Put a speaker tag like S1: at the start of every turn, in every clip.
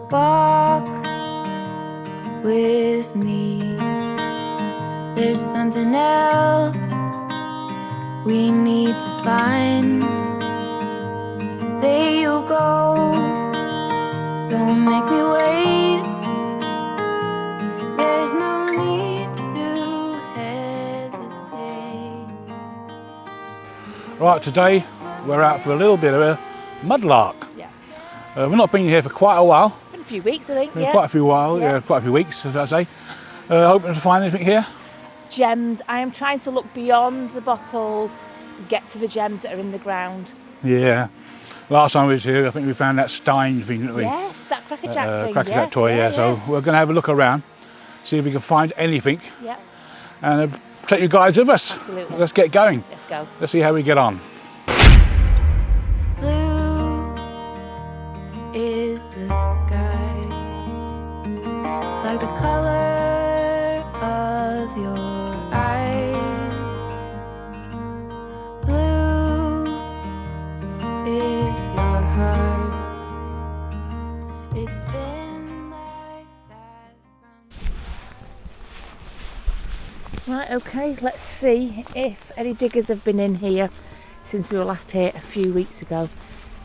S1: Walk with me. There's something else we need to find. Say you'll go, don't make me wait. There's no need to hesitate.
S2: Right, today we're out for a little bit of a mudlark.
S3: Yes.
S2: We've not been here for quite a while.
S3: Been a few weeks, I think. Yeah.
S2: Quite a few weeks, as I say. Hoping to find anything here.
S3: Gems. I am trying to look beyond the bottles, get to the gems that are in the ground.
S2: Yeah. Last time we was here, I think we found that Stein thing, didn't we?
S3: Yes, that crackerjack thing.
S2: Crackerjack toy, yeah. So we're going to have a look around, see if we can find anything,
S3: Yeah.
S2: and take you guys with us.
S3: Absolutely.
S2: Let's get going.
S3: Let's go.
S2: Let's see how we get on.
S1: Blue is the sky, like the color of your eyes. Blue is your heart. It's been like that from...
S3: Right, okay, let's see if any diggers have been in here since we were last here a few weeks ago.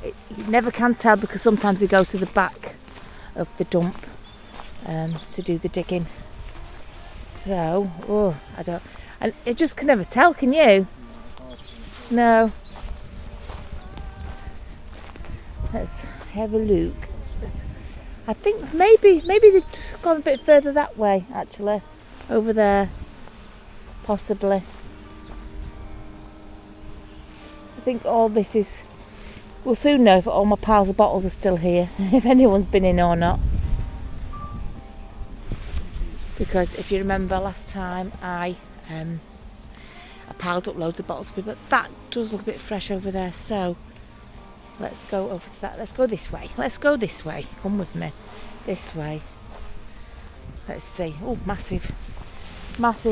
S3: You never can tell because sometimes they go to the back of the dump to do the digging. So, I don't, and you just can never tell, can you? No. Let's have a look. I think maybe they've gone a bit further that way, actually, over there, possibly. I think all this is. We'll soon know if all my piles of bottles are still here, if anyone's been in or not. Because if you remember last time, I piled up loads of bottles, but that does look a bit fresh over there. So let's go over to that. Let's go this way. Let's go this way. Come with me. This way. Let's see. Oh, massive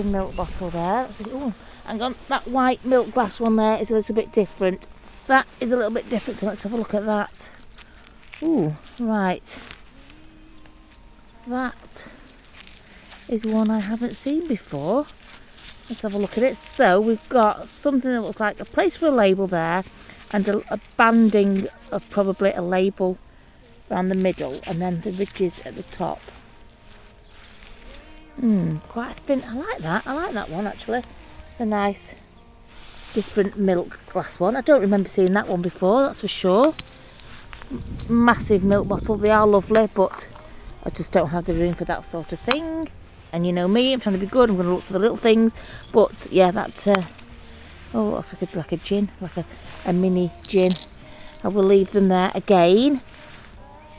S3: milk bottle there. Oh, hang on. That white milk glass one there is a little bit different. That is a little bit different, so let's have a look at that. Ooh, right. That is one I haven't seen before. Let's have a look at it. So we've got something that looks like a place for a label there, and a banding of probably a label around the middle, and then the ridges at the top. Quite thin. I like that one actually. It's a nice different milk glass one. I don't remember seeing that one before, that's for sure. Massive milk bottle. They are lovely, but I just don't have the room for that sort of thing. And you know me, I'm trying to be good, I'm going to look for the little things. But yeah, that looks like a gin, like a mini gin. I will leave them there again.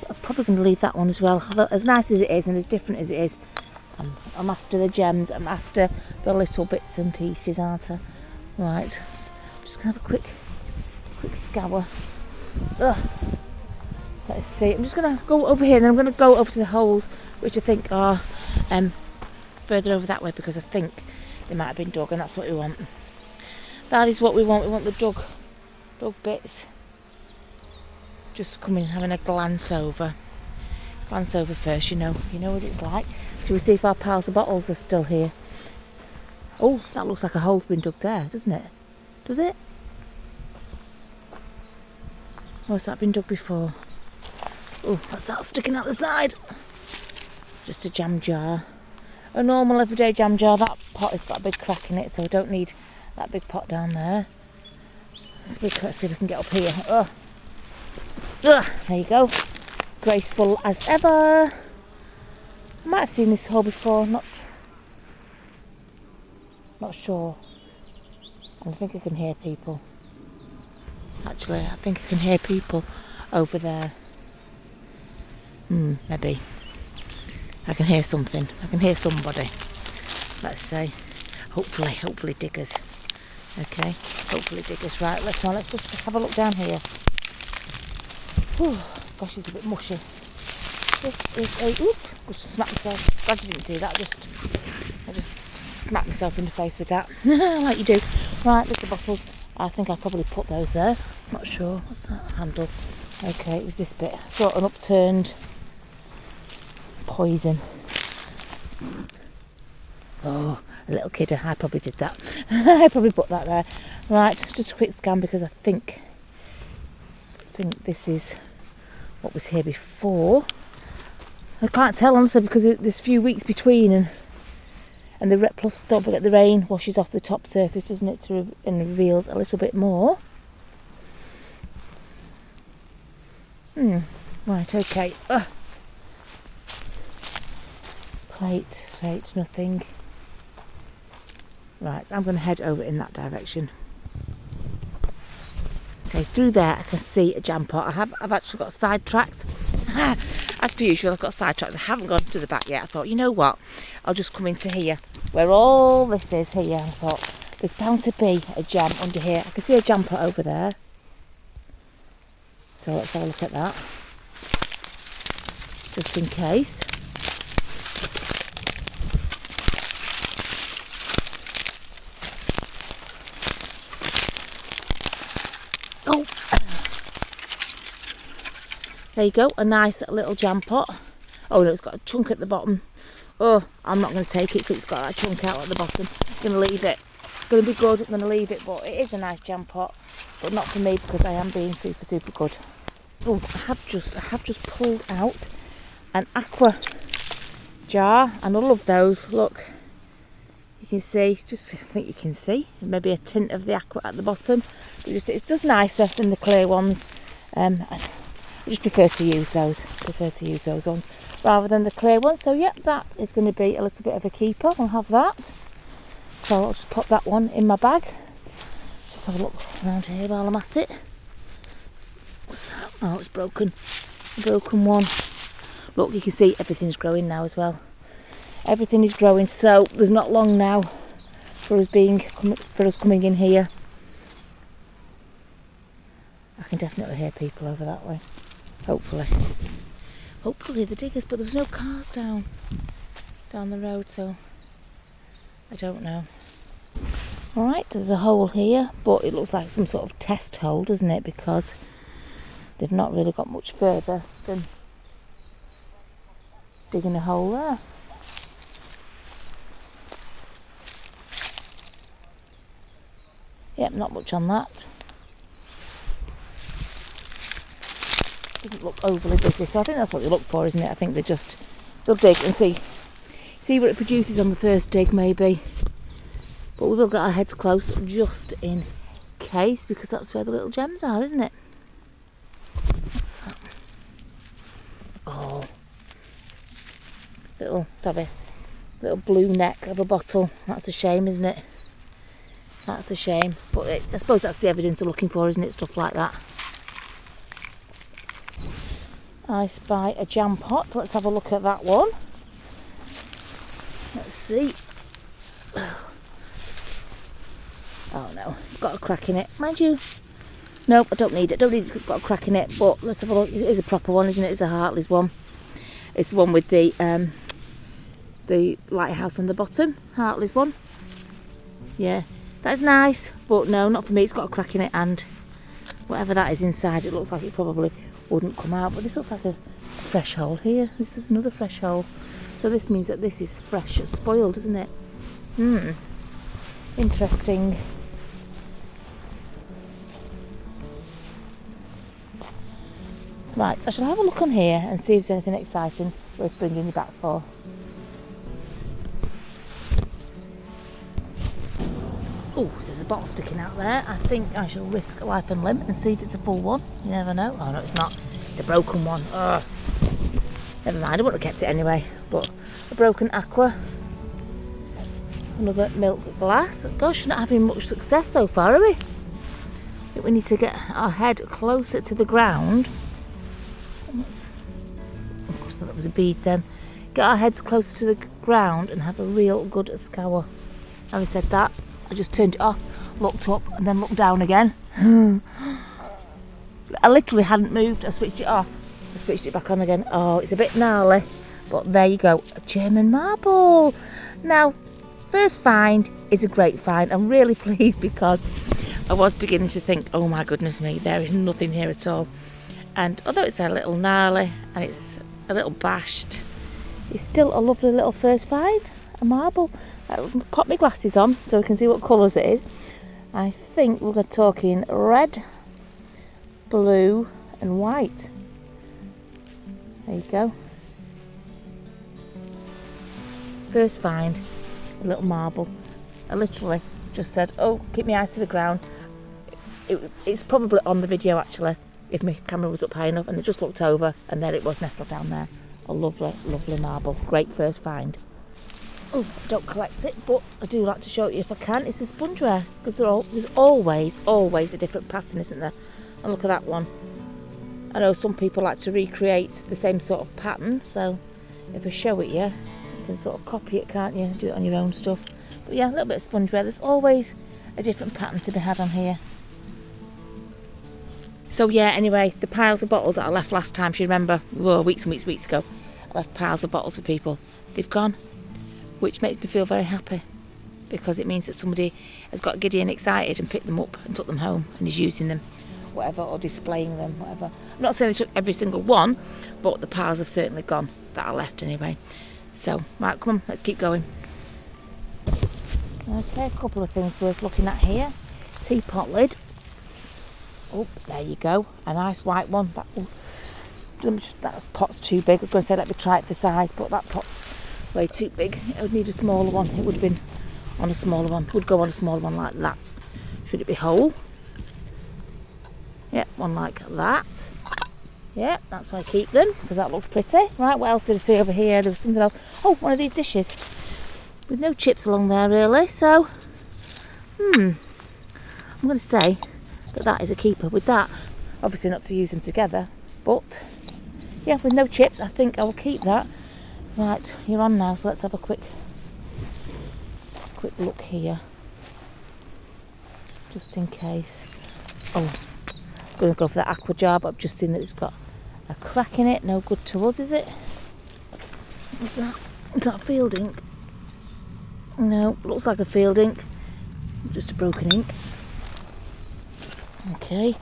S3: I'm probably going to leave that one as well. Although, as nice as it is and as different as it is, I'm after the gems, I'm after the little bits and pieces, aren't I? Right, just gonna have a quick scour. Let's see. I'm just gonna go over here, and then I'm gonna go over to the holes, which I think are further over that way, because I think they might have been dug, and that's what we want. That is what we want. We want the dug bits. Just coming and having a glance over first. You know what it's like. Shall we see if our piles of bottles are still here? Oh, that looks like a hole's been dug there, doesn't it? Does it? Or has that been dug before? Oh, what's that sticking out the side? Just a jam jar. A normal everyday jam jar. That pot has got a big crack in it, so I don't need that big pot down there. Let's see if we can get up here. There you go. Graceful as ever. I might have seen this hole before, not sure. I think I can hear people. Actually, I think I can hear people over there. Maybe. I can hear something. I can hear somebody. Let's see. Hopefully diggers. Okay, hopefully diggers. Right, let's just have a look down here. Whew, gosh, it's a bit mushy. This is a... Oop! Just smacked myself. Glad you didn't do that. I just smacked myself in the face with that. Like you do. Right, little bottles. I think I'll probably put those there. Not sure. What's that handle? Okay, it was this bit. I saw an upturned poison. Oh, a little kid, I probably did that. I probably put that there. Right, just a quick scan because I think this is what was here before. I can't tell honestly because there's a few weeks between, and the plus don't forget the rain washes off the top surface, doesn't it, and reveals a little bit more. Right, okay. Plate, nothing. Right, I'm going to head over in that direction. Okay, through there I can see a jam pot. I've actually got sidetracked. As per usual, I've got sidetracked. I haven't gone to the back yet. I thought, you know what? I'll just come into here, where all this is here. I thought, there's bound to be a jam under here. I can see a jam pot over there. So let's have a look at that. Just in case. Oh, there you go, a nice little jam pot. Oh no, it's got a chunk at the bottom. Oh, I'm not going to take it because it's got that chunk out at the bottom. I'm going to leave it. It's going to be good, I'm going to leave it, but it is a nice jam pot. But not for me because I am being super good. Oh, I have just pulled out an aqua jar, and I love those. Look, you can see, I think you can see maybe a tint of the aqua at the bottom. It's just nicer than the clear ones. I just prefer to use those ones rather than the clear ones. So yeah, that is going to be a little bit of a keeper. I'll have that. So I'll just pop that one in my bag. Just have a look around here while I'm at it. Oh, it's broken. A broken one. Look, you can see everything's growing now as well. Everything is growing, so there's not long now for us coming in here. I can definitely hear people over that way. Hopefully the diggers, but there was no cars down the road, so I don't know. Alright, there's a hole here, but it looks like some sort of test hole, doesn't it? Because they've not really got much further than digging a hole there. Yep, not much on that. Doesn't look overly busy, so I think that's what they look for, isn't it? I think they'll dig and see what it produces on the first dig, maybe. But we will get our heads close just in case, because that's where the little gems are, isn't it? What's that? Oh, little blue neck of a bottle. That's a shame, isn't it? That's a shame, but I suppose that's the evidence they're looking for, isn't it? Stuff like that. I spy a jam pot. Let's have a look at that one. Let's see. Oh no, it's got a crack in it. Mind you, nope, I don't need it. It's got a crack in it, but let's have a look. It is a proper one, isn't it? It's a Hartley's one. It's the one with the lighthouse on the bottom. Hartley's one. Yeah. That's nice, but no, not for me. It's got a crack in it, and whatever that is inside, it looks like it probably wouldn't come out. But this looks like a fresh hole here. This is another fresh hole. So this means that this is fresh spoiled, isn't it? Interesting. Right, I shall have a look on here and see if there's anything exciting worth bringing you back for. Oh, there's a bottle sticking out there. I think I shall risk life and limb and see if it's a full one. You never know. Oh no, it's not. It's a broken one. Ugh. Never mind, I wouldn't have kept it anyway. But a broken aqua. Another milk glass. Gosh, not having much success so far, are we? I think we need to get our head closer to the ground. Oh, I thought that was a bead then. Get our heads closer to the ground and have a real good scour. Having said that, I just turned it off, looked up and then looked down again. I literally hadn't moved. I switched it off. I switched it back on again. Oh, it's a bit gnarly, but there you go. A German marble. Now, first find is a great find. I'm really pleased because I was beginning to think, oh my goodness me, there is nothing here at all. And although it's a little gnarly and it's a little bashed, it's still a lovely little first find, a marble. I'll pop my glasses on so we can see what colours it is. I think we're talking red, blue and white. There you go. First find, a little marble. I literally just said, oh, keep my eyes to the ground. It's probably on the video actually, if my camera was up high enough, and I just looked over and there it was nestled down there. A lovely, lovely marble. Great first find. Oh, I don't collect it, but I do like to show you if I can. It's a spongeware, because there's always a different pattern, isn't there? And look at that one. I know some people like to recreate the same sort of pattern, so if I show it you can sort of copy it, can't you? Do it on your own stuff. But yeah, a little bit of spongeware. There's always a different pattern to be had on here. So yeah, anyway, the piles of bottles that I left last time, if you remember, weeks and weeks ago, I left piles of bottles for people. They've gone, which makes me feel very happy, because it means that somebody has got giddy and excited and picked them up and took them home and is using them, whatever, or displaying them, whatever. I'm not saying they took every single one, but the piles have certainly gone that I left anyway. So, right, come on, let's keep going. Okay, a couple of things worth looking at here. Teapot lid. Oh, there you go. A nice white one. That pot's too big. I was going to say let me try it for size, but that pot's way too big. It would need a smaller one. It would have been on a smaller one. It would go on a smaller one like that. Should it be whole? Yeah, one like that. Yeah, that's why I keep them, because that looks pretty. Right, what else did I see over here? There was something else. Oh, one of these dishes with no chips along there really. So, I'm going to say that is a keeper. With that, obviously not to use them together, but yeah, with no chips, I think I will keep that. Right, you're on now, so let's have a quick look here, just in case. Oh, I'm going to go for that aqua jar, but I've just seen that it's got a crack in it. No good to us, is it? What's that? Is that field ink? No, looks like a field ink. Just a broken ink. Okay.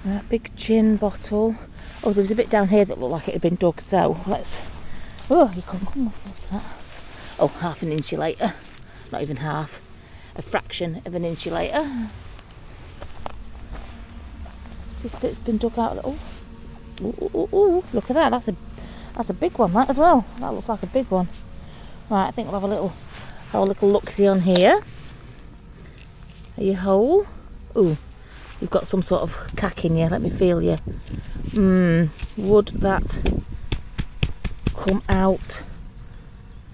S3: That big gin bottle. Oh, there was a bit down here that looked like it had been dug, so let's... Oh, you come on, what's that? Oh, half an insulator. Not even half. A fraction of an insulator. This bit's been dug out. Oh, look at that. That's a big one, that as well. That looks like a big one. Right, I think we'll have a little look-see on here. Are you whole? Ooh, you've got some sort of cack in you. Let me feel you. Would that come out?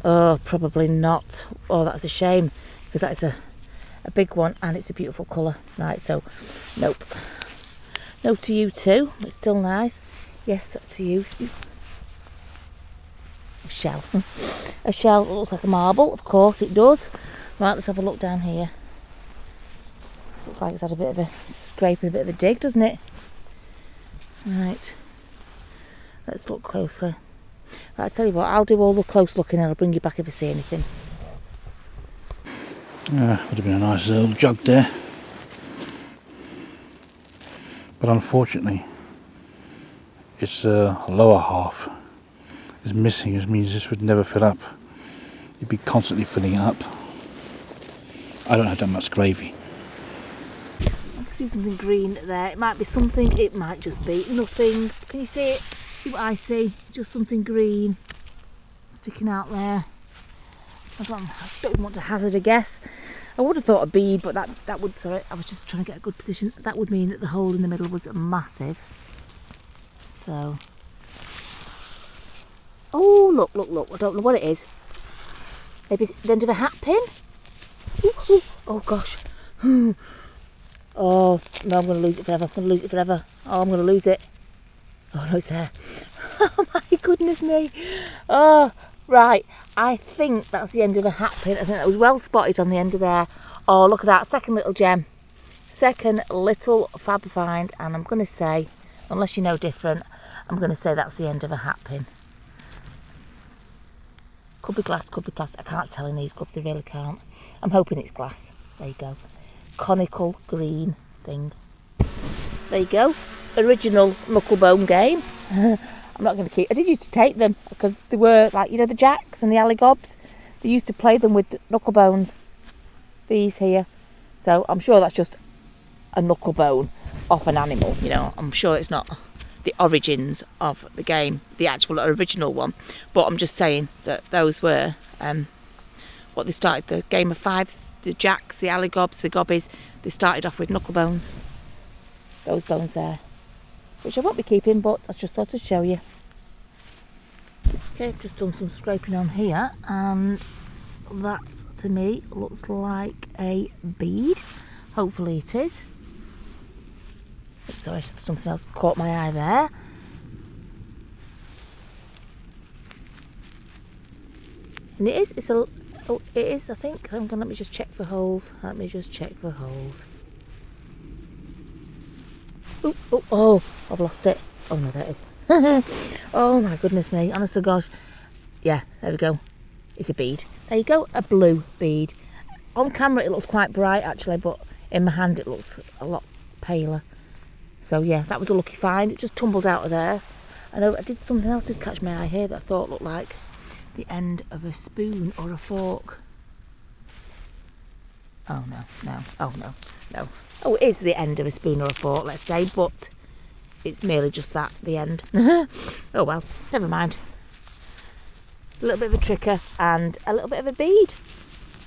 S3: Oh, probably not. Oh, that's a shame, because that is a big one and it's a beautiful colour. Right, so nope. No to you too. It's still nice. Yes, to you. A shell. A shell that looks like a marble. Of course it does. Right, let's have a look down here. This looks like it's had a bit of a scrape and a bit of a dig, doesn't it? Right. Let's look closer. Right, I tell you what, I'll do all the close looking and I'll bring you back if I see anything.
S2: Yeah, would have been a nice little jug there. But unfortunately, its lower half is missing, which means this would never fill up. You'd be constantly filling it up. I don't have that much gravy.
S3: I can see something green there. It might be something, it might just be nothing. Can you see it? See what I see? Just something green sticking out there. I don't want to hazard a guess. I would have thought a bead, but that would, sorry, I was just trying to get a good position. That would mean that the hole in the middle was massive. So, oh, look, I don't know what it is. Maybe it's the end of a hat pin? Ooh. Oh gosh. Oh, no, I'm going to lose it forever. Oh, I'm going to lose it. Oh, no, it's there. Oh my goodness me. Oh, right. I think that's the end of a hat pin. I think that was well spotted on the end of there. Oh, look at that. Second little gem. Second little fab find. And I'm going to say, unless you know different, I'm going to say that's the end of a hat pin. Could be glass, could be plastic. I can't tell in these gloves, I really can't. I'm hoping it's glass. There you go. Conical green thing. there you go. Original knucklebone game. I'm not going to keep. I did used to take them because they were like, you know, the jacks and the allygobs. They used to play them with knucklebones. These here. So I'm sure that's just a knucklebone off an animal. You know, I'm sure it's not the origins of the game, the actual original one. But I'm just saying that those were what they started. The game of fives, the jacks, the allygobs, the gobbies. They started off with knucklebones. Those bones there, which I won't be keeping, but I just thought to show you. Okay, I've just done some scraping on here, and that to me looks like a bead. Hopefully it is. Oops, sorry, something else caught my eye there. And it is, it's a, oh, it is, I think. Let me just check for holes. Oh, I've lost it. Oh no, there it is. Oh my goodness me, honest to gosh. Yeah, there we go. It's a bead. There you go, a blue bead. On camera it looks quite bright actually, but in my hand it looks a lot paler. So yeah, that was a lucky find. It just tumbled out of there. I know I did something else did catch my eye here that I thought looked like the end of a spoon or a fork. Oh no. Oh, it is the end of a spoon or a fork, let's say, but it's merely just that, the end. Oh well, never mind. A little bit of a tricker and a little bit of a bead.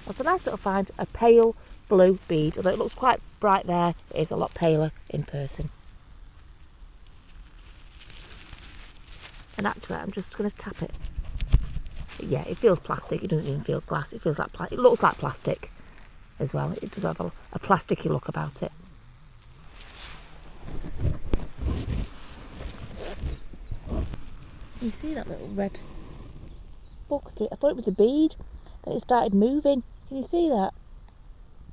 S3: That's a nice little find, a pale blue bead. Although it looks quite bright there, it is a lot paler in person. And actually, I'm just going to tap it. Yeah, it feels plastic. It doesn't even feel glass. It feels like it looks like plastic as well. It does have a plasticky look about it. You see that little red book through it? I thought it was a bead. Then it started moving. Can you see that?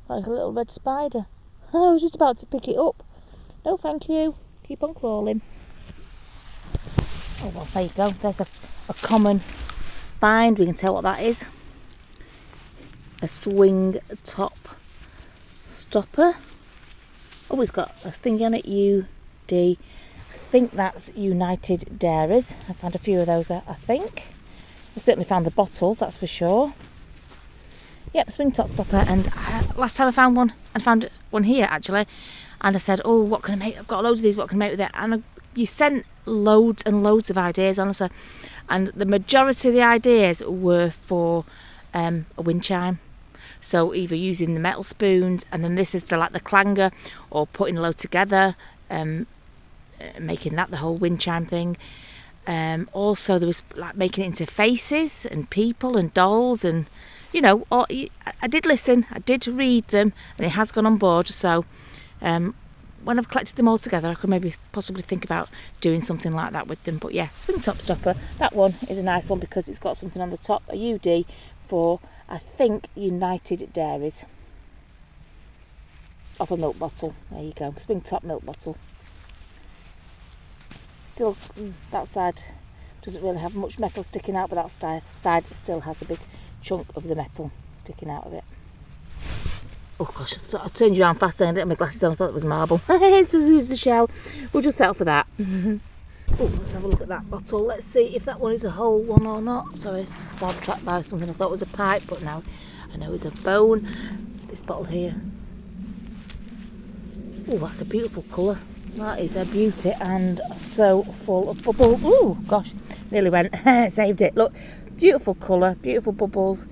S3: Like a little red spider. I was just about to pick it up. No, thank you. Keep on crawling. Oh well, there you go. There's a common find. We can tell what that is. A swing top stopper. Oh, it's got a thingy on it, UD. I think that's United Dairies. I found a few of those, I think. I certainly found the bottles, that's for sure. Yep, swing top stopper. And last time I found one here actually, and I said, oh, what can I make? I've got loads of these, what can I make with it? And you sent loads and loads of ideas, honestly. And the majority of the ideas were for a wind chime. So either using the metal spoons, and then this is the clanger, or putting a load together, making that the whole wind chime thing. Also there was like making it into faces and people and dolls, and you know, I did listen, I did read them, and it has gone on board. So when I've collected them all together, I could maybe possibly think about doing something like that with them. But yeah, swing top stopper, that one is a nice one because it's got something on the top, a UD for, I think, United Dairies, off a milk bottle. There you go, swing top milk bottle. Still, that side doesn't really have much metal sticking out, but that side still has a big chunk of the metal sticking out of it. Oh gosh, I turned you around fast and I didn't have my glasses on, I thought it was marble. It's the shell. We'll just settle for that. Oh, let's have a look at that bottle. Let's see if that one is a whole one or not. Sorry, sidetracked by something I thought was a pipe, but now I know it's a bone. This bottle here. Oh, that's a beautiful colour. That is a beauty and so full of bubbles. Oh gosh, nearly went. Saved it. Look, beautiful colour, beautiful bubbles.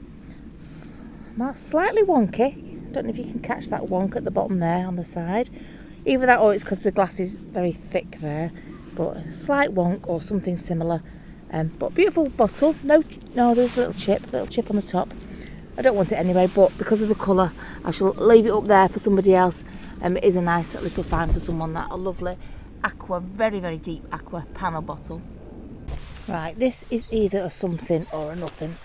S3: Slightly wonky. Don't know if you can catch that wonk at the bottom there on the side. Either that or it's because the glass is very thick there. But a slight wonk or something similar. But beautiful bottle. No, there's a little chip on the top. I don't want it anyway, but because of the colour, I shall leave it up there for somebody else. It is a nice little find for someone, that a lovely aqua, very, very deep aqua panel bottle. Right, this is either a something or a nothing.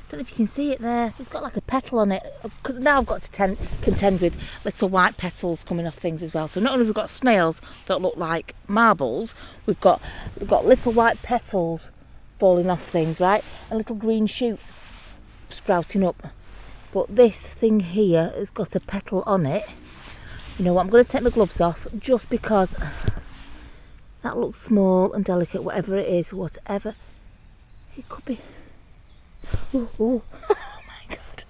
S3: Don't know if you can see it there. It's got like a petal on it, because now I've got to contend with little white petals coming off things as well. So not only have we got snails that look like marbles, we've got little white petals falling off things, right, and little green shoots sprouting up. But this thing here has got a petal on it, You know what, I'm going to take my gloves off just because that looks small and delicate, whatever it is, whatever. It could be. Ooh, ooh. Oh my God.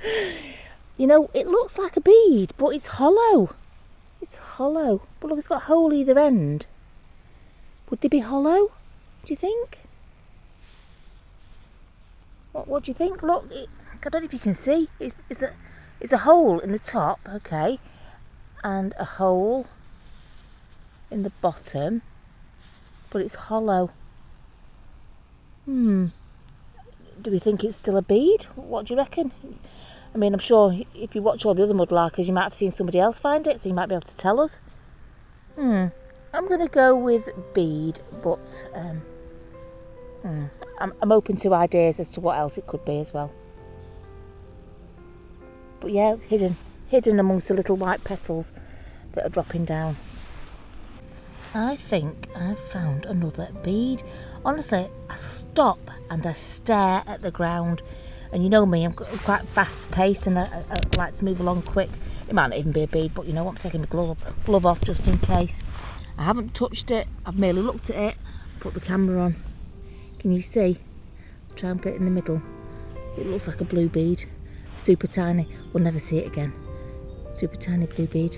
S3: You know, it looks like a bead, but it's hollow. It's hollow. But look, it's got a hole either end. Would they be hollow? Do you think? What do you think? Look, I don't know if you can see. It's a hole in the top, okay, and a hole in the bottom, but it's hollow. Do we think it's still a bead? What do you reckon? I mean, I'm sure if you watch all the other mudlarkers, you might have seen somebody else find it, so you might be able to tell us. I'm going to go with bead, but I'm open to ideas as to what else it could be as well. But yeah, hidden amongst the little white petals that are dropping down. I think I've found another bead. Honestly, I stop and I stare at the ground, and you know me, I'm quite fast paced and I like to move along quick. It might not even be a bead, but you know what, I'm taking my glove off just in case. I haven't touched it, I've merely looked at it, put the camera on. Can you see? Try and get in the middle. It looks like a blue bead, super tiny. We'll never see it again. Super tiny blue bead.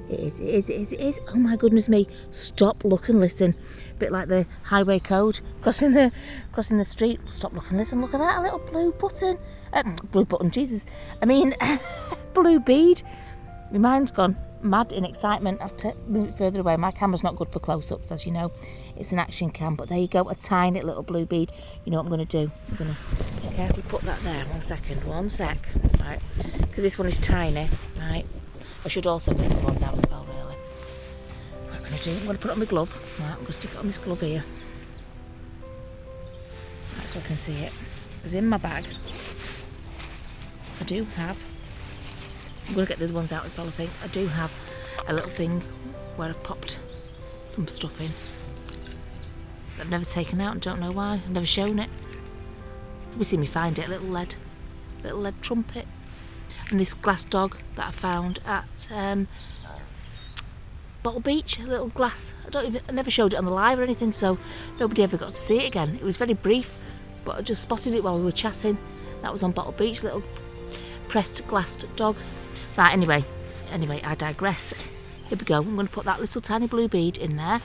S3: It is. Oh my goodness me. Stop, look and listen. A bit like the highway code. Crossing the street. Stop, look and listen. Look at that, a little blue button. Blue button, Jesus. I mean, blue bead. My mind's gone mad in excitement. I've to move it further away. My camera's not good for close-ups, as you know. It's an action cam, but there you go, a tiny little blue bead. You know what I'm going to do? I'm going to carefully put that there. One sec. Right, because this one is tiny, right? I should also put the ones out as well, really. What I'm going to do, I'm going to put it on my glove. Right, I'm going to stick it on this glove here. Right, so I can see it. Because in my bag, I do have, I'm going to get the other ones out as well, I think. I do have a little thing where I've popped some stuff in. That I've never taken out and don't know why. I've never shown it. You see me find it, a little lead trumpet. And this glass dog that I found at Bottle Beach, a little glass. I never showed it on the live or anything, so nobody ever got to see it again. It was very brief, but I just spotted it while we were chatting. That was on Bottle Beach, little pressed glass dog. Right, anyway, I digress. Here we go. I'm going to put that little tiny blue bead in there.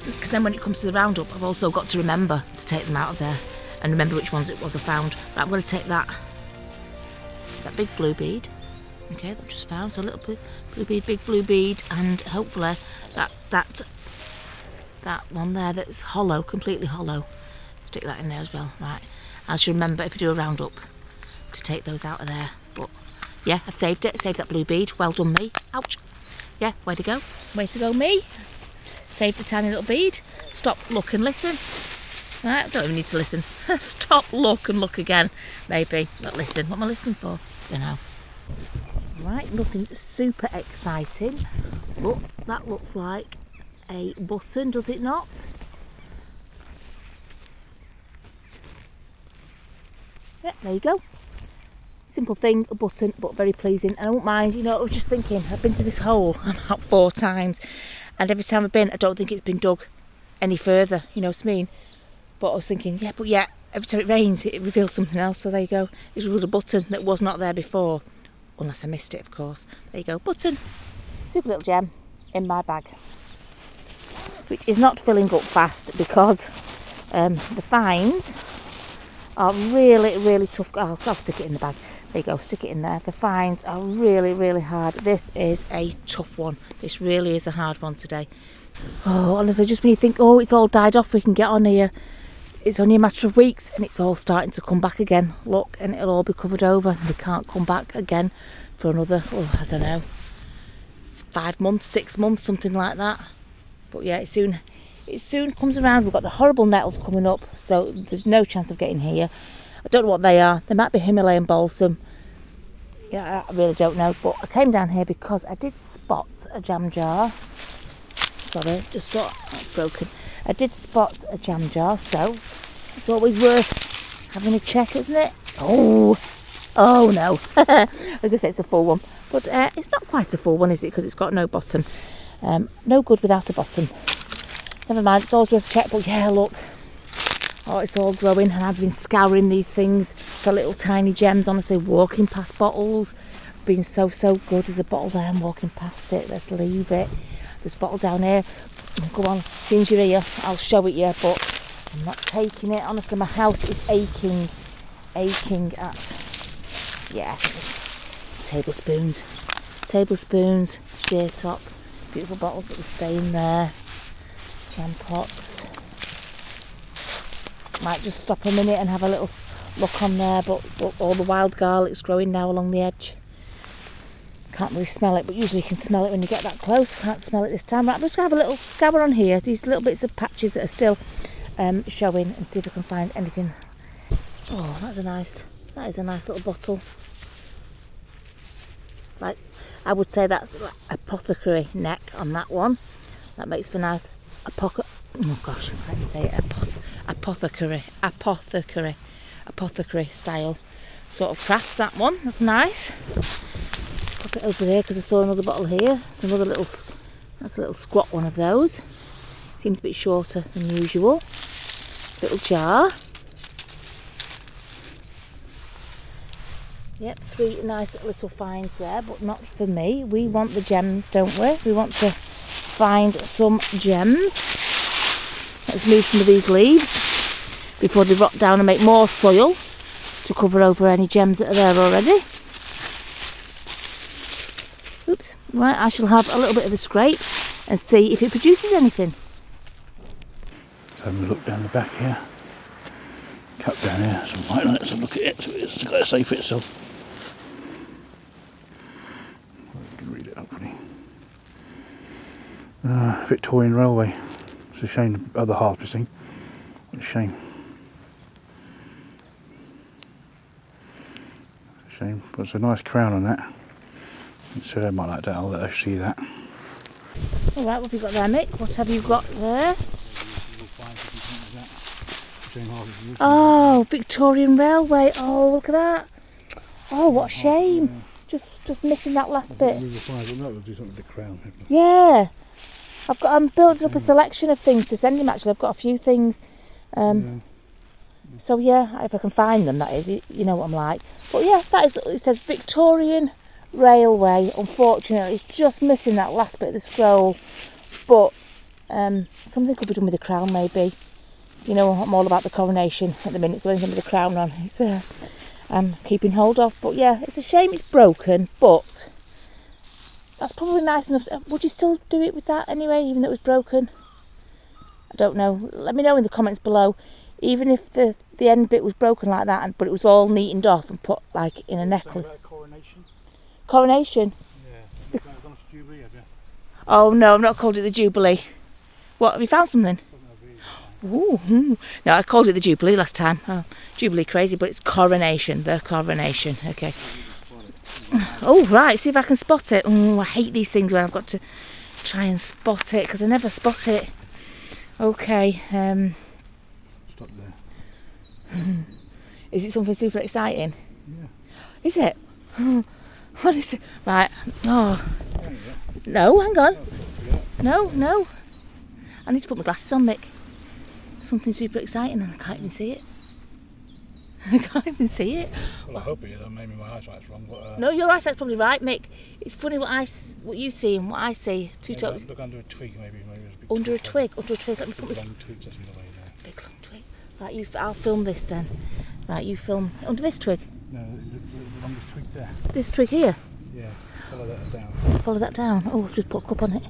S3: Because then when it comes to the roundup, I've also got to remember to take them out of there and remember which ones it was I found. Right, I'm going to take that big blue bead, okay, that I've just found. So a little blue bead, big blue bead, and hopefully that one there that's hollow, completely hollow. Stick that in there as well. Right, I should remember if you do a roundup to take those out of there. But yeah, I've saved it. Saved that blue bead. Well done, me. Ouch. Yeah, way to go, me. Saved a tiny little bead. Stop, look and listen. Right, I don't even need to listen. Stop, look and look again. Maybe, not listen. What am I listening for? Don't know. Right, nothing super exciting, but that looks like a button, does it not? Yeah, there you go. Simple thing, a button, but very pleasing. And I won't mind, you know, I was just thinking, I've been to this hole about 4 times, and every time I've been, I don't think it's been dug any further, you know what I mean? But I was thinking, yeah, every time it rains, it reveals something else. So there you go. It's revealed a button that was not there before. Unless I missed it, of course. There you go, button. Super little gem in my bag. Which is not filling up fast because the fines are really, really tough. I'll stick it in the bag. There you go, stick it in there. The fines are really, really hard. This is a tough one. This really is a hard one today. Oh, honestly, just when you think, oh, it's all died off, we can get on here. It's only a matter of weeks and it's all starting to come back again. Look, and it'll all be covered over and we can't come back again for another, I don't know, it's 5 months, 6 months, something like that. But yeah, it soon comes around. We've got the horrible nettles coming up, so there's no chance of getting here. I don't know what they are. They might be Himalayan balsam. Yeah, I really don't know. But I came down here because I did spot a jam jar. Sorry, just thought that's broken. I did spot a jam jar, so it's always worth having a check, isn't it? Oh, Oh no, I was going to say it's a full one, but it's not quite a full one, is it? Because it's got no bottom. No good without a bottom. Never mind, it's always worth a check. But yeah, look, oh, it's all growing, and I've been scouring these things for little tiny gems. Honestly, walking past bottles, been so good. There's a bottle there, I'm walking past it. Let's leave it. There's a bottle down here. Go on, ginger ear, I'll show it you, but I'm not taking it. Honestly, my house is aching at, yeah, tablespoons, sheer top, beautiful bottles that will stay in there, jam pots. Might just stop a minute and have a little look on there, but all the wild garlic's growing now along the edge. Can't really smell it, but usually you can smell it when you get that close. Can't smell it this time. Right, I'm just going to have a little scour on here, these little bits of patches that are still showing, and see if I can find anything. Oh, that is a nice little bottle. Like, I would say that's like apothecary neck on that one. That makes for nice oh gosh, let me say it. Apothecary style sort of crafts, that one. That's nice. Pop it over here because I saw another bottle here. It's another little, that's a little squat one of those. Seems a bit shorter than usual. Little jar. Yep, 3 nice little finds there, but not for me. We want the gems, don't we? We want to find some gems. Let's move some of these leaves before they rot down and make more soil to cover over any gems that are there already. Oops. Right, I shall have a little bit of a scrape and see if it produces anything.
S2: Let's have a look down the back here. Cut down here, some white. Let's have a look at it. So it's got to say for itself. I can read it hopefully. Victorian Railway. It's a shame the other half missing. What a shame. Shame. But it's a nice crown on that. So they might like that. I'll let her see that.
S3: Alright, what have you got there, Mick? What have you got there? Oh, Victorian Railway. Oh, look at that. Oh, what a shame. Just missing that last bit. Yeah. I'm building up a selection of things to send him, actually. I've got a few things. So yeah, if I can find them, that is, you know what I'm like. But yeah, that is, it says Victorian Railway. Unfortunately, it's just missing that last bit of the scroll. But something could be done with the crown, maybe. You know, I'm all about the coronation at the minute, so anything with the crown on, it's I'm keeping hold of. But yeah, it's a shame it's broken, but that's probably nice enough. Would you still do it with that anyway, even though it was broken? I don't know. Let me know in the comments below. Even if the end bit was broken like that, but it was all neatened off and put like in a necklace.
S2: Coronation?
S3: Coronation?
S2: Yeah. Jubilee, have you?
S3: Oh no, I've not called it the Jubilee. What, have you found something? Ooh, no, I called it the Jubilee last time. Oh, Jubilee crazy, but it's Coronation. The Coronation. Okay. Oh, right. See if I can spot it. Oh, I hate these things when I've got to try and spot it because I never spot it. Okay.
S2: Stop there.
S3: Is it something super exciting?
S2: Yeah.
S3: Is it? What is it? Right. Oh. No, hang on. No. I need to put my glasses on, Mick. Something super exciting and I can't even see it. I can't even see it.
S2: Well, I hope it is. Maybe my eyesight's wrong. But,
S3: no, your eyesight's probably right, Mick. It's funny what you see and what I see.
S2: Look under a twig, maybe.
S3: Under a twig. Let me put this.
S2: Long twigs that's in the way there.
S3: Big long twig. Right, I'll film this then. Right, you film under this twig.
S2: No, the longest twig there.
S3: This twig here.
S2: Yeah. Follow that down.
S3: Follow that down. Oh, I've just put a cup on it.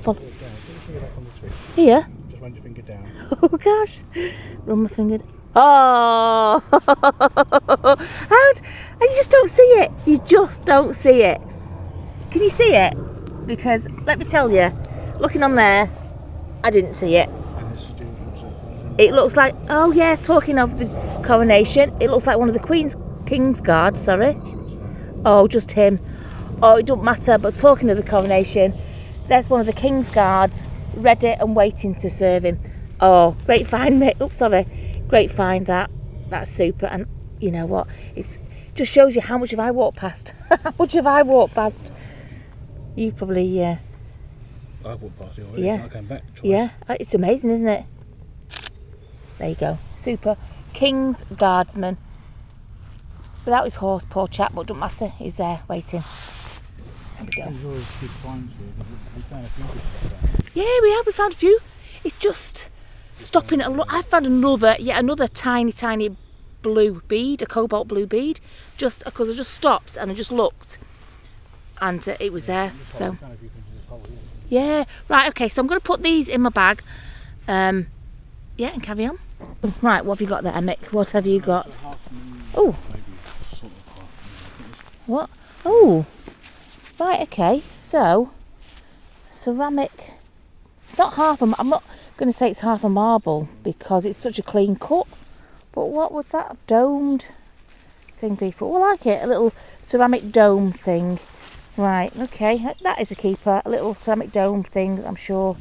S2: Follow it down. Put your finger back on the twig.
S3: Here.
S2: Just run your finger down.
S3: Oh gosh. Run my finger. Oh! You just don't see it. You just don't see it. Can you see it? Because let me tell you, looking on there, I didn't see it. It looks like, oh yeah, talking of the coronation, it looks like one of the King's guards, sorry. Oh, just him. Oh, it doesn't matter, but talking of the coronation, there's one of the King's guards ready and waiting to serve him. Oh, great find, mate. Oops, sorry. Great find, that's super. And you know what? It's Just shows you how much have I walked past. How much have I walked past? You've probably,
S2: I walked past it already.
S3: Yeah.
S2: I came back twice.
S3: yeah, it's amazing, isn't it? There you go. Super. King's Guardsman. Without his horse, poor chap, but it doesn't matter. He's there waiting. There we go.
S2: There's always good finds here. We found a few good finds.
S3: Yeah, we have. We found a few. It's just stopping at a look. I found another tiny blue bead, a cobalt blue bead, just because I just stopped and I just looked, and it was there. So yeah, right, okay. So I'm going to put these in my bag. Yeah, and carry on. Right, what have you got there, Mick? What have you got? Oh, what? Oh, right, okay. So ceramic. It's not half a. I'm not going to say it's half a marble because it's such a clean cut. But what would that have? Domed thing be for? Well, I like it. A little ceramic dome thing. Right, okay. That is a keeper. A little ceramic dome thing, I'm sure,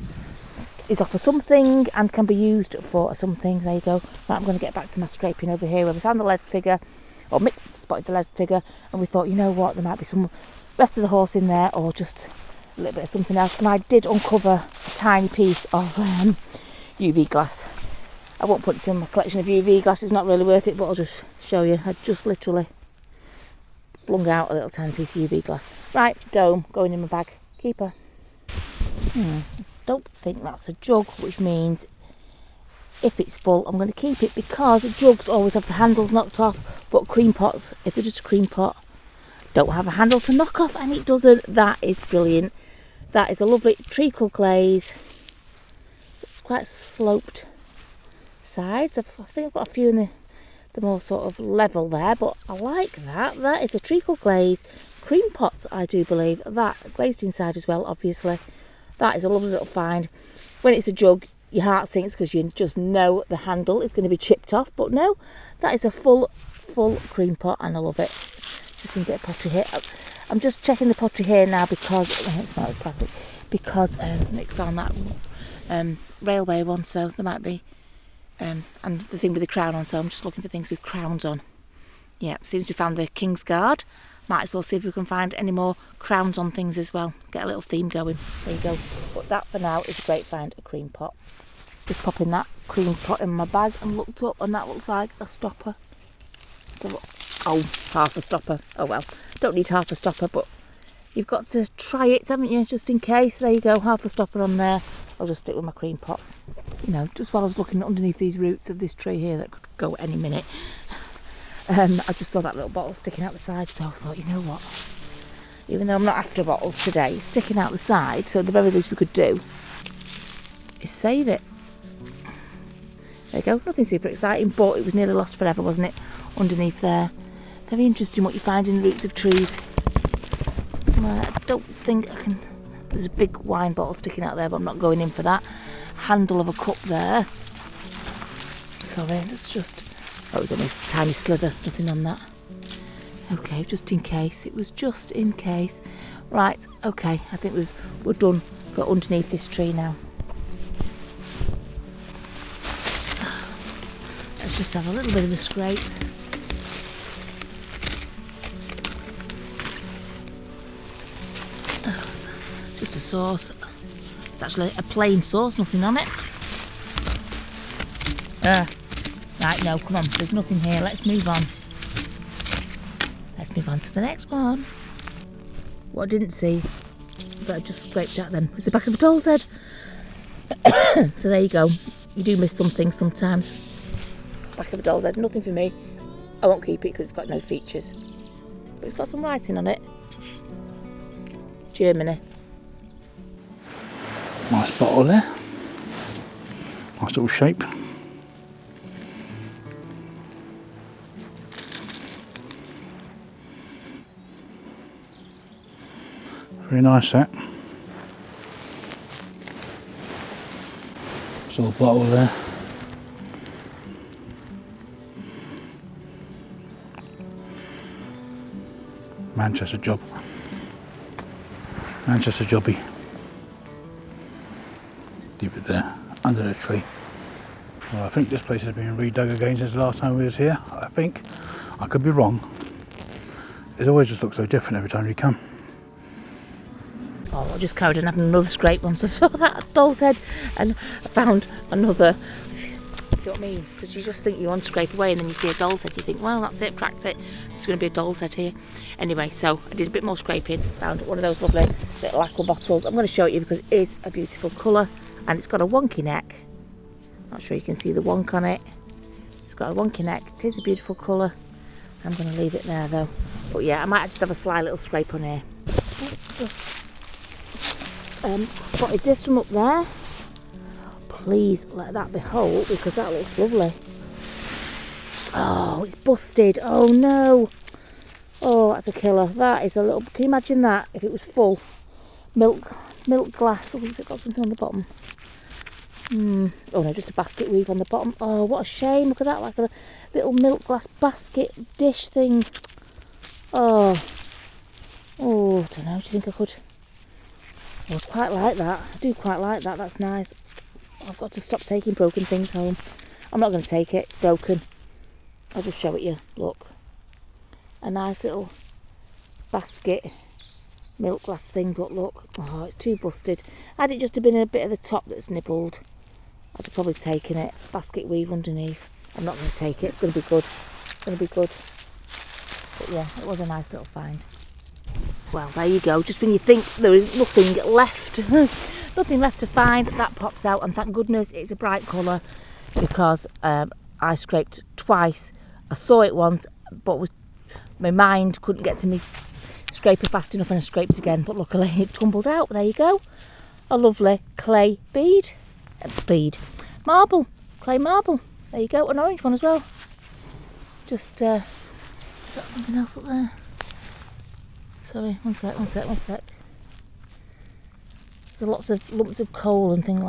S3: is off for something and can be used for something. There you go. Right, I'm going to get back to my scraping over here where we found the lead figure. Or Mick spotted the lead figure. And we thought, you know what? There might be some rest of the horse in there or just a little bit of something else. And I did uncover a tiny piece of UV glass. I won't put it in my collection of UV glass, it's not really worth it, but I'll just show you. I just literally flung out a little tiny piece of UV glass. Right, dome, going in my bag. Keeper. Don't think that's a jug, which means if it's full, I'm going to keep it because jugs always have the handles knocked off, but cream pots, if they're just a cream pot, don't have a handle to knock off, and it doesn't. That is brilliant. That is a lovely treacle glaze. It's quite sloped sides. I think I've got a few in the more sort of level there, but I like that. That is a treacle glaze cream pot, I do believe. That glazed inside as well, obviously. That is a lovely little find. When it's a jug, your heart sinks because you just know the handle is going to be chipped off, but no, that is a full cream pot and I love it. Just a bit of pottery here. I'm just checking the pottery here now because it's not plastic, because Nick found that railway one, so there might be and the thing with the crown on, so I'm just looking for things with crowns on. Yeah, since we found the King's Guard, might as well see if we can find any more crowns on things as well. Get a little theme going. There you go. But that for now is a great find, a cream pot. Just popping that cream pot in my bag and looked up and that looks like a stopper. So, oh, half a stopper. Oh well, don't need half a stopper, but you've got to try it, haven't you, just in case. There you go, half a stopper on there. I'll just stick with my cream pot. You know, just while I was looking underneath these roots of this tree here that could go any minute, I just saw that little bottle sticking out the side, so I thought, you know what, even though I'm not after bottles today, sticking out the side, so the very least we could do is save it. There you go, nothing super exciting, but it was nearly lost forever, wasn't it, underneath there. Very interesting what you find in the roots of trees. I don't think I can. There's a big wine bottle sticking out there, but I'm not going in for that. Handle of a cup there. Sorry, it's just, oh, it was only a tiny slither, nothing on that. Okay, just in case. It was just in case. Right, okay, I think we're done for underneath this tree now. Let's just have a little bit of a scrape. Just a sauce. It's actually a plain sauce, nothing on it. Right, no, come on, there's nothing here. Let's move on. Let's move on to the next one. What I didn't see, but I just scraped out then, was the back of a doll's head. So there you go. You do miss some things sometimes. Back of a doll's head, nothing for me. I won't keep it because it's got no features. But it's got some writing on it. Germany.
S2: Nice bottle there. Nice little shape. Very nice that. This little bottle there. Manchester job. Manchester jobby. Leave it there, under the tree. Well, I think this place has been redug again since the last time we was here. I think. I could be wrong. it always just looks so different every time you come.
S3: Oh, I just carried on having another scrape once I saw that doll's head, and I found another. See what I mean? Because you just think you want to scrape away, and then you see a doll's head, you think, well, that's it, cracked it. There's going to be a doll's head here. Anyway, so I did a bit more scraping, found one of those lovely little aqua bottles. I'm going to show it you because it is a beautiful colour, and it's got a wonky neck. Not sure you can see the wonk on it. It's got a wonky neck. It is a beautiful colour. I'm going to leave it there though. But yeah, I might just have a sly little scrape on here. Spotted this from up there. Please let that be whole because that looks lovely. Oh, it's busted. Oh no. Oh, that's a killer. That is a little. Can you imagine that if it was full? Milk glass. Oh, has it got something on the bottom? Oh no, just a basket weave on the bottom. Oh, what a shame. Look at that, like a little milk glass basket dish thing. Oh, I don't know. Do you think I could? I quite like that. I do quite like that. That's nice. I've got to stop taking broken things home. I'm not going to take it broken. I'll just show it you. Look. A nice little basket milk glass thing. But look. Oh, it's too busted. Had it just been a bit of the top that's nibbled, I'd have probably taken it. Basket weave underneath. I'm not going to take it. It's going to be good. It's going to be good. But yeah, it was a nice little find. Well, there you go. Just when you think there is nothing left, nothing left to find, that pops out. And thank goodness it's a bright colour because I scraped twice. I saw it once, but my mind couldn't get to me scraper fast enough, and I scraped again. But luckily it tumbled out. There you go. A lovely clay bead. Marble. Clay marble. There you go. An orange one as well. Just, is that something else up there? Sorry, one sec. There's lots of lumps of coal and things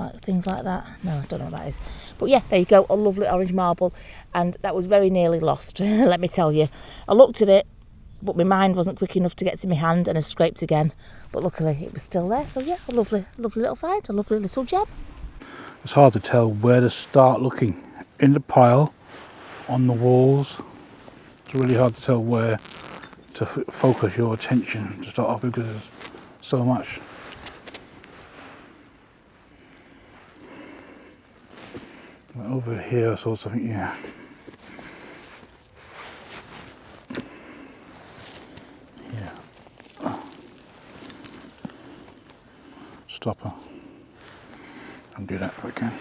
S3: like that. No, I don't know what that is. But yeah, there you go, a lovely orange marble. And that was very nearly lost, let me tell you. I looked at it, but my mind wasn't quick enough to get to my hand, and I scraped again. But luckily it was still there. So yeah, a lovely little find, a lovely little gem.
S2: It's hard to tell where to start looking. In the pile, on the walls. It's really hard to tell where to focus your attention to start off with because there's so much. Over here I saw something, yeah. Stopper. I'll do that if I can.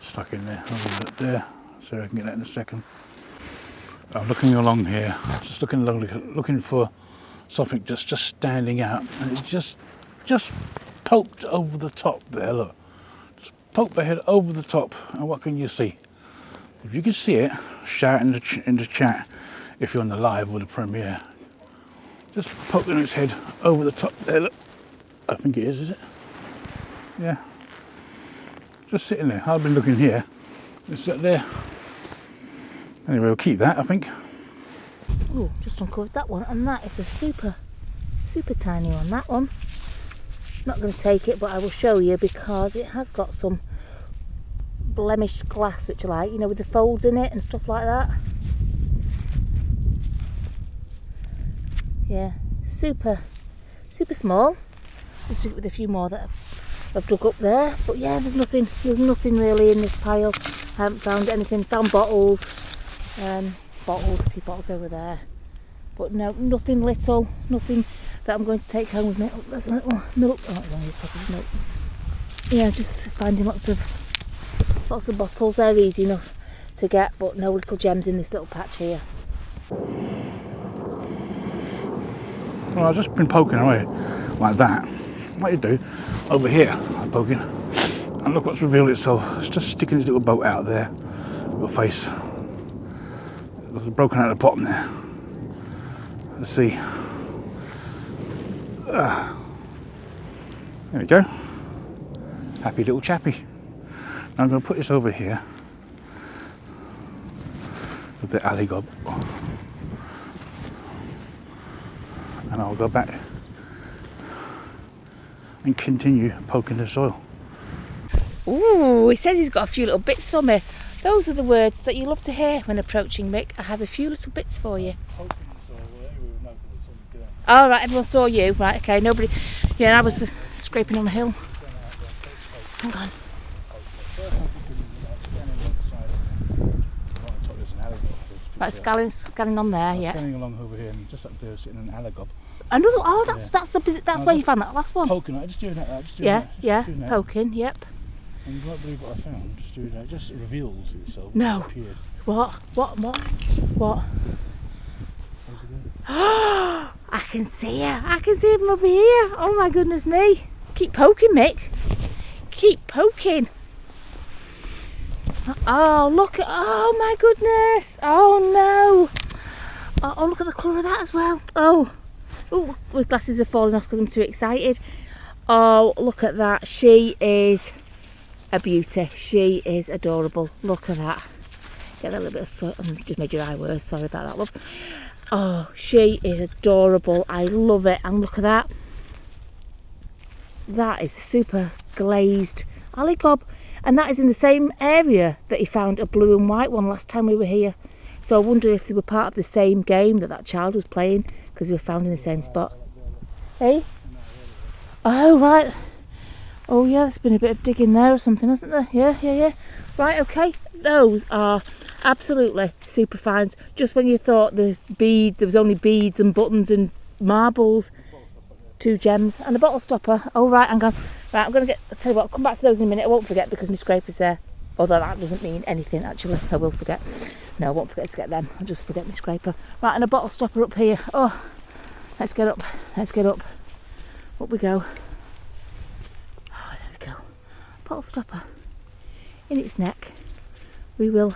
S2: Stuck in there, I'll leave it there so I can get that in a second. I'm looking along here, just looking for something just standing out, and it just poked over the top there. Look, just poked my head over the top, and what can you see? If you can see it, shout in the chat if you're on the live or the premiere. Just poking its head over the top there. Look, I think it is it? Yeah. Just sitting there. I've been looking here. It's up there. Anyway, we'll keep that, I think.
S3: Oh, just uncovered that one, and that is a super tiny one, that one. Not going to take it, but I will show you because it has got some blemished glass, which I like, you know, with the folds in it and stuff like that. Yeah, super small. Just with a few more that I've dug up there, but yeah, there's nothing really in this pile. I haven't found anything. Found bottles, a few bottles over there, but no, nothing little, nothing that I'm going to take home with me. Oh, there's a little milk. Oh, it's only the top of the milk. Yeah, just finding lots of bottles. They're easy enough to get, but no little gems in this little patch here.
S2: Well, I've just been poking away like that. What you do over here, I'm poking, and look what's revealed itself. It's just sticking its little boat out there, little face. It's broken out at the bottom there. Let's see. There we go. Happy little chappy. Now I'm going to put this over here with the alley gob, and I'll go back and continue poking the soil.
S3: Ooh, he says he's got a few little bits for me. Those are the words that you love to hear when approaching Mick. I have a few little bits for you. Oh, right, everyone saw you. Right, okay, nobody... Yeah, I was scraping on a hill. Hang on. Right, scanning on there, yeah.
S2: Scanning along over here and just up there sitting in an allegob.
S3: Another, oh, that's where you found that last one.
S2: Poking, just doing that.
S3: Doing that. Poking, yep.
S2: And you won't believe what I found. Just doing that, it just reveals itself.
S3: No.
S2: It appeared.
S3: What? I can see her. I can see her from over here. Oh my goodness me. Keep poking, Mick. Keep poking. Oh, look at, oh my goodness. Oh no. Oh, look at the colour of that as well. Oh, my glasses are falling off because I'm too excited. Oh, look at that. She is a beauty. She is adorable. Look at that. Get a little bit of soot. Just made your eye worse. Sorry about that, love. Oh, she is adorable. I love it. And look at that. That is super glazed allegob. And that is in the same area that he found a blue and white one last time we were here. So I wonder if they were part of the same game that child was playing, because they were found in the same spot. Hey? Oh, right. Oh, yeah, there's been a bit of digging there or something, hasn't there? Yeah. Right, okay. Those are absolutely super finds. Just when you thought there was only beads and buttons and marbles, 2 gems and a bottle stopper. Oh, right, hang on. Right, I'll tell you what, I'll come back to those in a minute. I won't forget because my scraper's there. Although that doesn't mean anything, actually. I will forget. No, I won't forget to get them. I'll just forget my scraper. Right, and a bottle stopper up here. Oh, let's get up. Up we go. Oh, there we go. Bottle stopper in its neck. We will,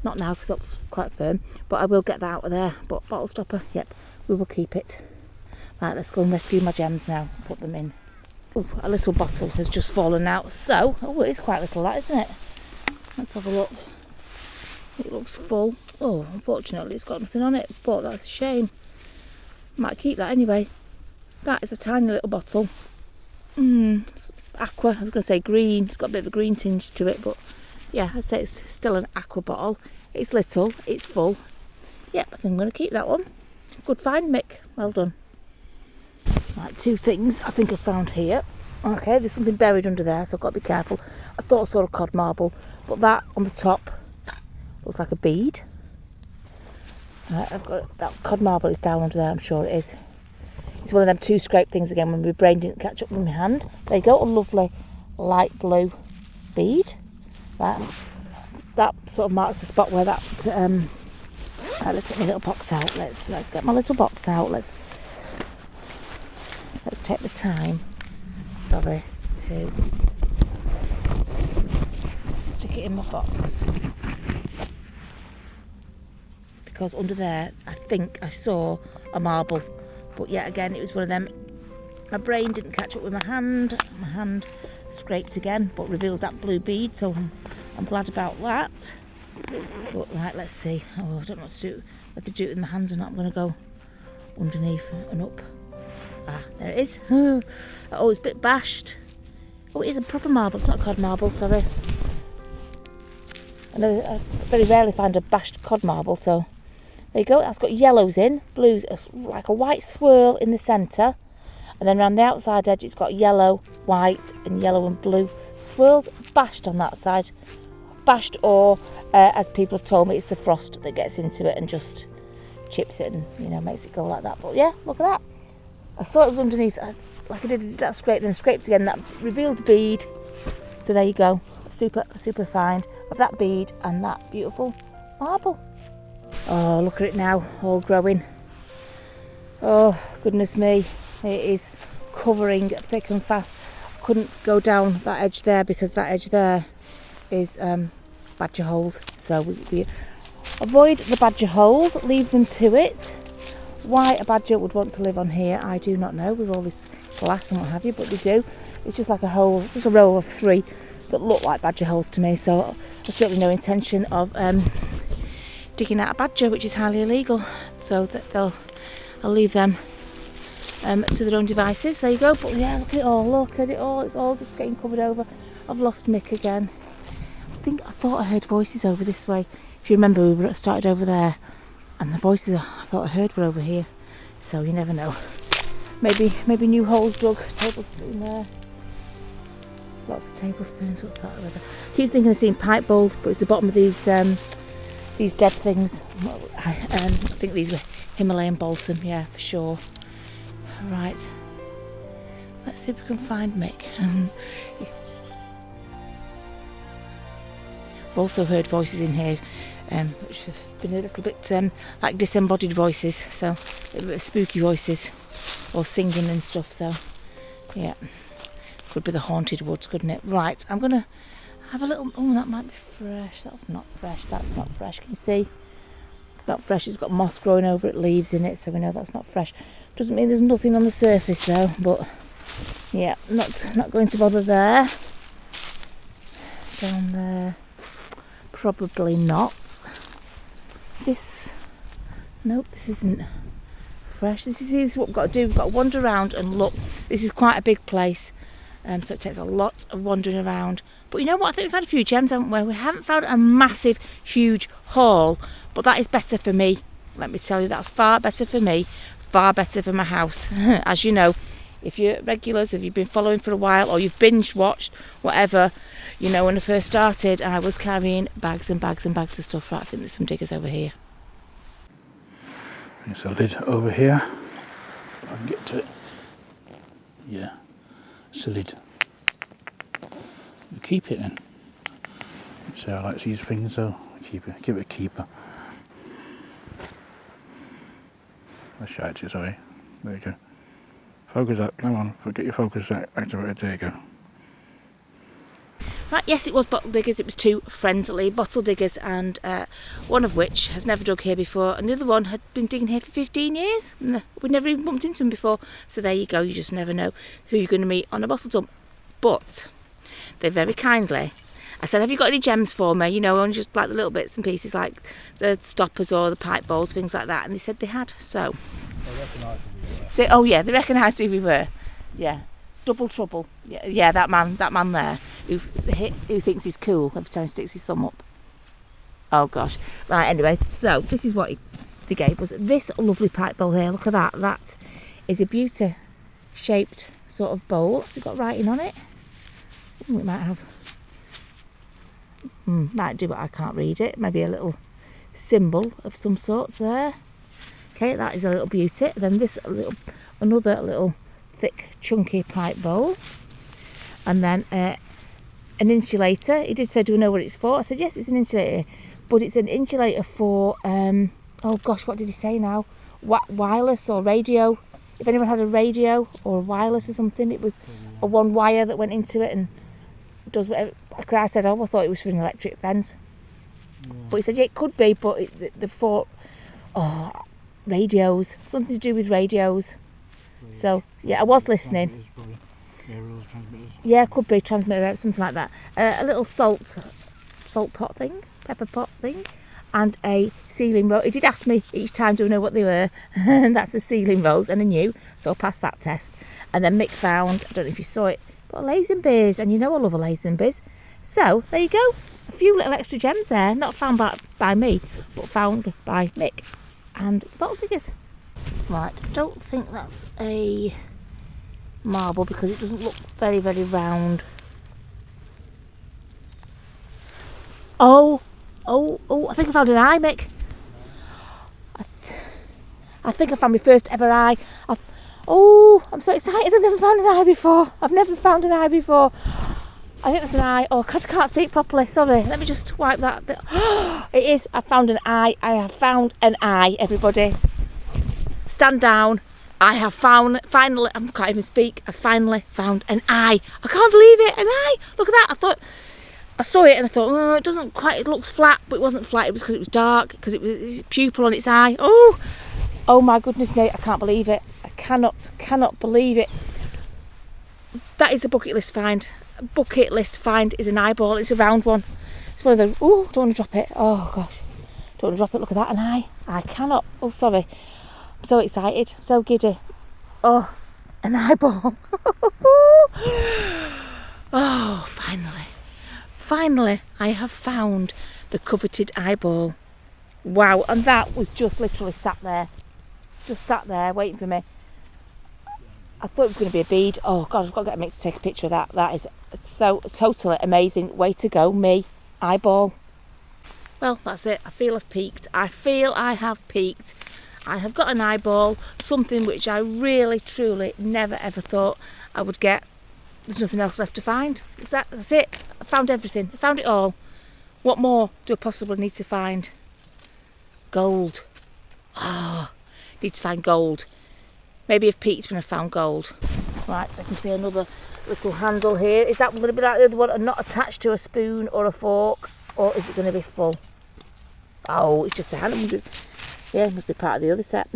S3: not now because that's quite firm, but I will get that out of there. But bottle stopper, yep, we will keep it. Right, let's go and rescue my gems now. Put them in. Oh, a little bottle has just fallen out. So, oh, it is quite little, that, isn't it? Let's have a look. It looks full. Oh, unfortunately, it's got nothing on it, but that's a shame. Might keep that anyway. That is a tiny little bottle. It's aqua. I was going to say green. It's got a bit of a green tinge to it, but yeah, I'd say it's still an aqua bottle. It's little. It's full. Yep, I think I'm going to keep that one. Good find, Mick. Well done. Right, 2 things I think I found here. Okay, there's something buried under there, so I've got to be careful. I thought I saw a cod marble, but that on the top looks like a bead. Right, I've got that cod marble is down under there, I'm sure it is. It's one of them 2 scrape things again when my brain didn't catch up with my hand. There you go, a lovely light blue bead. Right, that sort of marks the spot where that. Right, let's get my little box out. Let's get my little box out. Let's take the time. Sorry, to stick it in my box. Because under there, I think I saw a marble. But yet again, it was one of them. My brain didn't catch up with my hand. My hand scraped again, but revealed that blue bead. So I'm glad about that. But right, let's see. Oh, I don't know what to do. Whether to do it with my hands or not. I'm going to go underneath and up. Ah, there it is. Oh, it's a bit bashed. Oh, it is a proper marble. It's not a cod marble, sorry. I very rarely find a bashed cod marble, so there you go. That's got yellows in, blues, like a white swirl in the centre, and then around the outside edge it's got yellow, white and yellow and blue swirls bashed on that side. Bashed, or as people have told me, it's the frost that gets into it and just chips it and, you know, makes it go like that. But yeah, look at that. I thought it was underneath, like I did that scrape, then scraped again, that revealed bead. So there you go, super find of that bead and that beautiful marble. Oh, look at it now, all growing. Oh, goodness me, it is covering thick and fast. Couldn't go down that edge there because that edge there is badger holes. So we avoid the badger holes, leave them to it. Why a badger would want to live on here, I do not know, with all this glass and what have you, but they do. It's just like a hole, just a row of 3 that look like badger holes to me, so I've certainly no intention of digging out a badger, which is highly illegal, so that I'll leave them to their own devices. There you go. But yeah, look at it all, it's all just getting covered over. I've lost Mick again. I thought I heard voices over this way. If you remember, we started over there, and the voices I thought I heard were over here. So you never know. Maybe new holes dug. Tablespoon there. Lots of tablespoons. What's that? I keep thinking of seeing pipe bowls, but it's the bottom of these dead things. I think these were Himalayan balsam. Yeah, for sure. Right. Let's see if we can find Mick. I've also heard voices in here, which have been a little bit like disembodied voices, so a bit of spooky voices, or singing and stuff. So, yeah, could be the haunted woods, couldn't it? Right, I'm gonna have a little. Oh, that might be fresh. That's not fresh. That's not fresh. Can you see? Not fresh. It's got moss growing over it, leaves in it, so we know that's not fresh. Doesn't mean there's nothing on the surface though, but yeah, not going to bother there. Down there. Probably not. Nope, this isn't fresh. This is what we've got to do. We've got to wander around and look. This is quite a big place, so it takes a lot of wandering around. But you know what? I think we've had a few gems, haven't we? We haven't found a massive, huge haul, but that is better for me. Let me tell you, that's far better for me, far better for my house. As you know, if you're regulars, if you've been following for a while, or you've binge watched, whatever, you know, when I first started, I was carrying bags and bags and bags of stuff. Right, I think there's some diggers over here.
S2: There's a lid over here. If I can get to it. Yeah, it's a lid. You keep it then. So I like these things, so keep it. Give it a keeper. Let's show it to you, sorry. There you go. Focus up, come on, get your focus activated, there you go.
S3: Right, yes, it was bottle diggers. It was two friendly bottle diggers, and one of which has never dug here before, and the other one had been digging here for 15 years. And we'd never even bumped into him before. So there you go, you just never know who you're going to meet on a bottle dump. But they very kindly, I said, have you got any gems for me? You know, only just like the little bits and pieces, like the stoppers or the pipe bowls, things like that. And they said they had, so. They recognised who we were. Yeah. Double trouble. Yeah, that man there who thinks he's cool every time he sticks his thumb up. Oh gosh. Right, anyway, so this is what they gave us. This lovely pipe bowl here, look at that. That is a beauty shaped sort of bowl. It's got writing on it. It might have. Might do, but I can't read it. Maybe a little symbol of some sorts there. Okay, that is a little beauty. Then this another little thick chunky pipe bowl, and then an insulator. He did say, do we know what it's for? I said yes, it's an insulator, but it's an insulator for oh gosh, what did he say now? Wireless or radio. If anyone had a radio or a wireless or something, it was a one wire that went into it and does whatever. Because I said, I thought it was for an electric fence, but he said yeah, it could be, but the for radios, something to do with radios. So yeah, I was listening. Yeah, could be transmitter, something like that. A little salt pot thing, pepper pot thing, and a ceiling roll. He did ask me each time, do I know what they were? And that's the ceiling rolls, and I knew, so I passed that test. And then Mick found, I don't know if you saw it, but a Lazenby's, and you know I love a Lazenby's. So there you go, a few little extra gems there, not found by me, but found by Mick and bottle diggers. Right, I don't think that's a marble because it doesn't look very, very round. Oh, I think I found an eye, Mick. I think I found my first ever eye. I'm so excited, I've never found an eye before. I think that's an eye. Oh, I can't see it properly, sorry. Let me just wipe that bit. It is, I found an eye. I have found an eye, everybody. Stand down. I have finally, I can't even speak, I finally found an eye. I can't believe it, an eye. Look at that. I saw it and I thought, it doesn't quite, it looks flat, but it wasn't flat. It was because it was dark, because it was its pupil on its eye. Oh my goodness me, I can't believe it. I cannot believe it. That is a bucket list find. A bucket list find is an eyeball. It's a round one. It's one of those, don't want to drop it. Oh gosh, don't want to drop it. Look at that, an eye. I cannot, sorry. I'm so excited, so giddy. Oh, an eyeball. Oh, finally I have found the coveted eyeball. Wow, and that was just literally sat there. just sat there waiting for me. I thought it was going to be a bead. Oh God, I've got to get Mick to take a picture of that. That is so totally amazing. Way to go, me. Eyeball. Well, that's it. I feel I've peaked. I feel I have peaked. I have got an eyeball, something which I really, truly never ever thought I would get. There's nothing else left to find. That's it. I found everything. I found it all. What more do I possibly need to find? Gold. Ah, need to find gold. Maybe I've peaked when I found gold. Right, I can see another little handle here. Is that going to be like the other one and not attached to a spoon or a fork? Or is it going to be full? Oh, it's just a handle. Yeah, it must be part of the other set.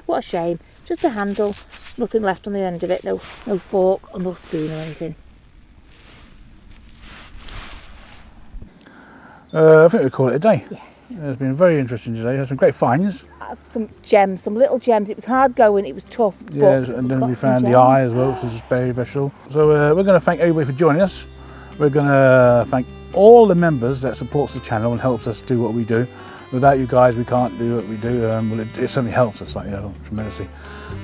S3: What a shame. Just a handle. Nothing left on the end of it. No fork or no spoon or anything.
S2: I think we call it a day.
S3: Yes.
S2: It's been very interesting today. Had some great finds.
S3: Some gems, some little gems. It was hard going, it was tough.
S2: Yes, and then we found the eye as well, which is very special. So we're going to thank everybody for joining us. We're going to thank all the members that supports the channel and helps us do what we do. Without you guys, we can't do what we do. Well, it certainly helps us, like, tremendously.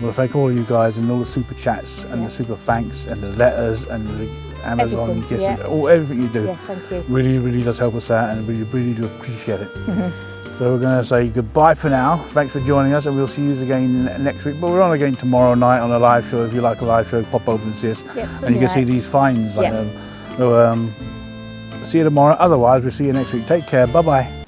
S2: We'll thank all of you guys and all the super chats and the super thanks and the letters and the Amazon gifts, everything you do.
S3: Yes, thank you.
S2: Really, really does help us out, and we really do appreciate it. So we're going to say goodbye for now. Thanks for joining us, and we'll see you again next week. But we're on again tomorrow night on a live show. If you like a live show, pop over and see us, and you can see these finds. So see you tomorrow. Otherwise, we'll see you next week. Take care. Bye bye.